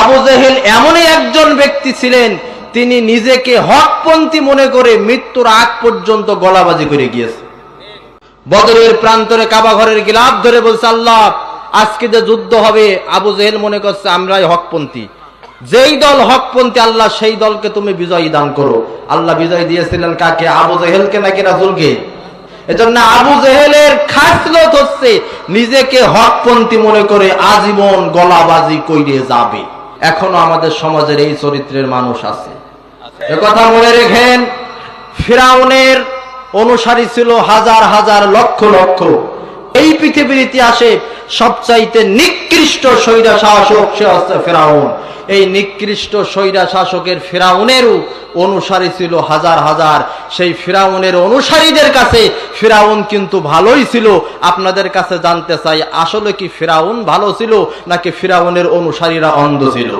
আবু জেহেল এমনই একজন ব্যক্তি ছিলেন, তিনি নিজেকে হকপন্থী মনে করে মৃত্যুর আগ পর্যন্ত গলাবাজি করে গিয়েছে। বদরের প্রান্তরে কাবা ঘরের গিলাফ ধরে বলছে, আল্লাহ আজকে যে যুদ্ধ হবে, আবু জেহেল মনে করছে আমরাই হকপন্থী, যেই দল হকপন্থী আল্লাহ সেই দলকে তুমি বিজয়ী দান করো। আল্লাহ বিজয় দিয়েছিলেন কাকে? আবু জেহেলকে নাকি রাসূলকে? এজন্য আবু জেহেলের খাসলত হচ্ছে নিজেকে হকপন্থী মনে করে আজীবন গলাবাজি কইরে যাবে। এখনো আমাদের সমাজের এই চরিত্রের মানুষ আছে। একথা মনে রেখেন, ফিরাউনের অনুসারী ছিল হাজার হাজার লক্ষ লক্ষ। এই পৃথিবীর ইতিহাসে সবচাইতে নিকৃষ্ট স্বৈরা শাসক সে হচ্ছে ফিরাউন। এই নিকৃষ্ট স্বৈরা শাসকের ফিরাউনেরও অনুসারী ছিল হাজার হাজার। সেই ফিরাউনের অনুসারীদের কাছে ফিরাউন কিন্তু ভালোই ছিল। আপনাদের কাছে জানতে চাই, আসলে কি ফিরাউন ভালো ছিল নাকি ফিরাউনের অনুসারীরা অন্ধ ছিল?